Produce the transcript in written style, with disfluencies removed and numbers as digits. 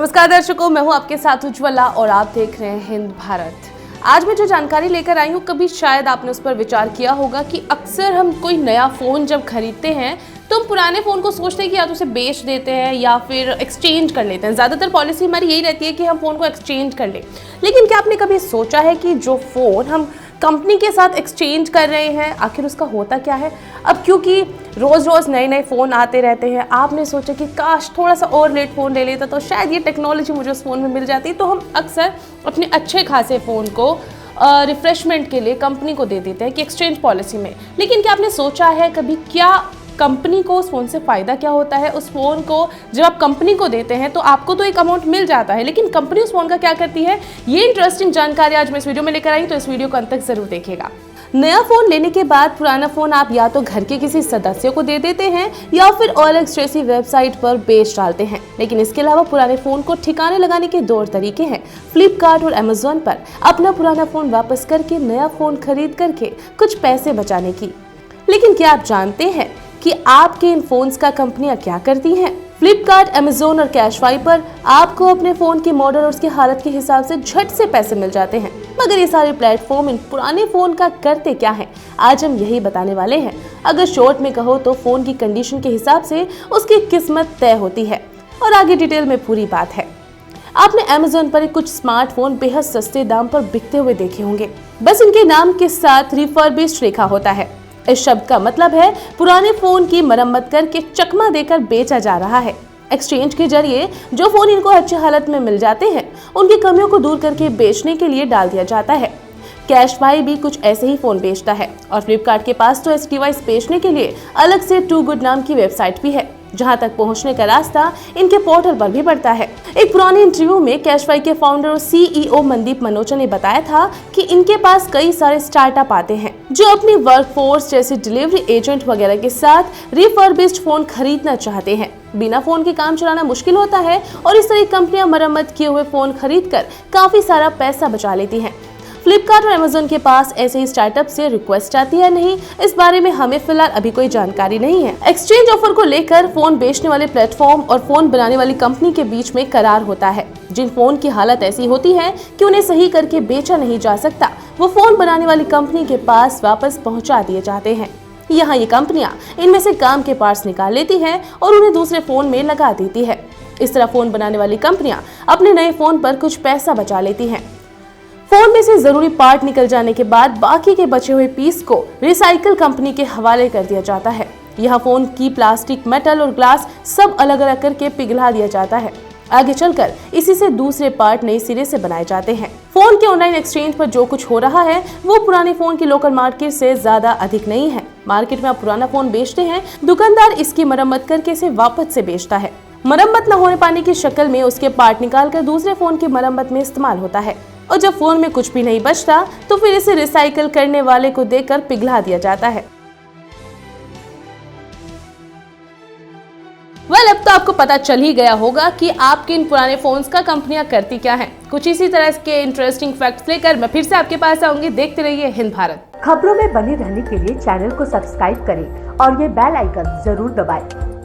नमस्कार दर्शकों, मैं हूं आपके साथ उज्ज्वला और आप देख रहे हैं हिंद भारत। आज मैं जो जानकारी लेकर आई हूं, कभी शायद आपने उस पर विचार किया होगा कि अक्सर हम कोई नया फ़ोन जब खरीदते हैं तो हम पुराने फ़ोन को सोचते हैं कि या तो उसे बेच देते हैं या फिर एक्सचेंज कर लेते हैं। ज़्यादातर पॉलिसी हमारी यही रहती है कि हम फ़ोन को एक्सचेंज कर लें। लेकिन क्या आपने कभी सोचा है कि जो फ़ोन हम कंपनी के साथ एक्सचेंज कर रहे हैं, आखिर उसका होता क्या है? अब क्योंकि रोज़ रोज़ नए नए फ़ोन आते रहते हैं, आपने सोचा कि काश थोड़ा सा और लेट फ़ोन ले लेता तो शायद ये टेक्नोलॉजी मुझे उस फ़ोन में मिल जाती। तो हम अक्सर अपने अच्छे खासे फ़ोन को रिफ्रेशमेंट के लिए कंपनी को दे देते हैं कि एक्सचेंज पॉलिसी में। लेकिन क्या आपने सोचा है कभी, क्या कंपनी को उस फ़ोन से फ़ायदा क्या होता है? उस फ़ोन को जब आप कंपनी को देते हैं तो आपको तो एक अमाउंट मिल जाता है, लेकिन कंपनी उस फ़ोन का क्या करती है? ये इंटरेस्टिंग जानकारी आज मैं इस वीडियो में लेकर आई, तो इस वीडियो को अंत तक ज़रूर देखिएगा। नया फ़ोन लेने के बाद पुराना फ़ोन आप या तो घर के किसी सदस्य को दे देते हैं या फिर OLX जैसी वेबसाइट पर बेच डालते हैं। लेकिन इसके अलावा पुराने फ़ोन को ठिकाने लगाने के दो तरीके हैं, फ्लिपकार्ट और अमेजोन पर अपना पुराना फ़ोन वापस करके नया फ़ोन खरीद करके कुछ पैसे बचाने की। लेकिन क्या आप जानते हैं कि आपके इन फोन्स का कंपनियां क्या करती हैं? फ्लिपकार्ट, अमेजोन और कैशफाई पर आपको अपने फोन के मॉडल और उसकी हालत के हिसाब से झट से पैसे मिल जाते हैं। मगर ये सारे प्लेटफॉर्म इन पुराने फोन का करते क्या हैं? आज हम यही बताने वाले हैं। अगर शॉर्ट में कहो तो फोन की कंडीशन के हिसाब से उसकी किस्मत तय होती है, और आगे डिटेल में पूरी बात है। आपने अमेजोन पर कुछ स्मार्टफोन बेहद सस्ते दाम पर बिकते हुए देखे होंगे। बस इनके नाम के साथ रिफर्बिश्ड लिखा होता है। इस शब्द का मतलब है पुराने फोन की मरम्मत करके चकमा देकर बेचा जा रहा है। एक्सचेंज के जरिए जो फोन इनको अच्छी हालत में मिल जाते हैं, उनकी कमियों को दूर करके बेचने के लिए डाल दिया जाता है। कैशफाई भी कुछ ऐसे ही फोन बेचता है, और फ्लिपकार्ट के पास तो ऐसे डिवाइस बेचने के लिए अलग से टू गुड नाम की वेबसाइट भी है, जहां तक पहुंचने का रास्ता इनके पोर्टल पर भी पड़ता है। एक पुराने इंटरव्यू में कैशफाई के फाउंडर और CEO मनदीप मनोचा ने बताया था कि इनके पास कई सारे स्टार्टअप आते हैं जो अपनी वर्कफोर्स जैसे डिलीवरी एजेंट वगैरह के साथ रिफर्बिश्ड फोन खरीदना चाहते हैं। बिना फोन के काम चलाना मुश्किल होता है, और इस तरह कंपनियां मरम्मत किए हुए फोन खरीदकर काफी सारा पैसा बचा लेती हैं। फ्लिपकार्ट और अमेजोन के पास ऐसे ही स्टार्टअप से रिक्वेस्ट आती है नहीं, इस बारे में हमें फिलहाल अभी कोई जानकारी नहीं है। एक्सचेंज ऑफर को लेकर फोन बेचने वाले प्लेटफॉर्म और फोन बनाने वाली कंपनी के बीच में करार होता है। जिन फोन की हालत ऐसी होती है कि उन्हें सही करके बेचा नहीं जा सकता, वो फोन बनाने वाली कंपनी के पास वापस पहुंचा दिए जाते हैं। यहाँ ये कंपनियां इनमें से काम के पार्ट्स निकाल लेती है और उन्हें दूसरे फोन में लगा देती है। इस तरह फोन बनाने वाली कंपनियां अपने नए फोन पर कुछ पैसा बचा लेती हैं। फोन में से जरूरी पार्ट निकल जाने के बाद बाकी के बचे हुए पीस को रिसाइकल कंपनी के हवाले कर दिया जाता है। यह फोन की प्लास्टिक, मेटल और ग्लास सब अलग अलग करके पिघला दिया जाता है। आगे चलकर इसी से दूसरे पार्ट नए सिरे से बनाए जाते हैं। फोन के ऑनलाइन एक्सचेंज पर जो कुछ हो रहा है वो पुराने फोन की लोकल मार्केट से ज्यादा अधिक नहीं है। मार्केट में आप पुराना फोन बेचते हैं, दुकानदार इसकी मरम्मत करके इसे वापस से बेचता है। मरम्मत न होने पाने की शक्ल में उसके पार्ट निकाल कर दूसरे फोन की मरम्मत में इस्तेमाल होता है, और जब फोन में कुछ भी नहीं बचता तो फिर इसे रिसाइकल करने वाले को देकर पिघला दिया जाता है। अब तो आपको पता चल ही गया होगा कि आपके इन पुराने फोन्स का कंपनियां करती क्या हैं। कुछ इसी तरह के इंटरेस्टिंग फैक्ट्स लेकर मैं फिर से आपके पास आऊंगी। देखते रहिए हिंद भारत। खबरों में बने रहने के लिए चैनल को सब्सक्राइब करें और ये बेल आइकन जरूर दबाएं।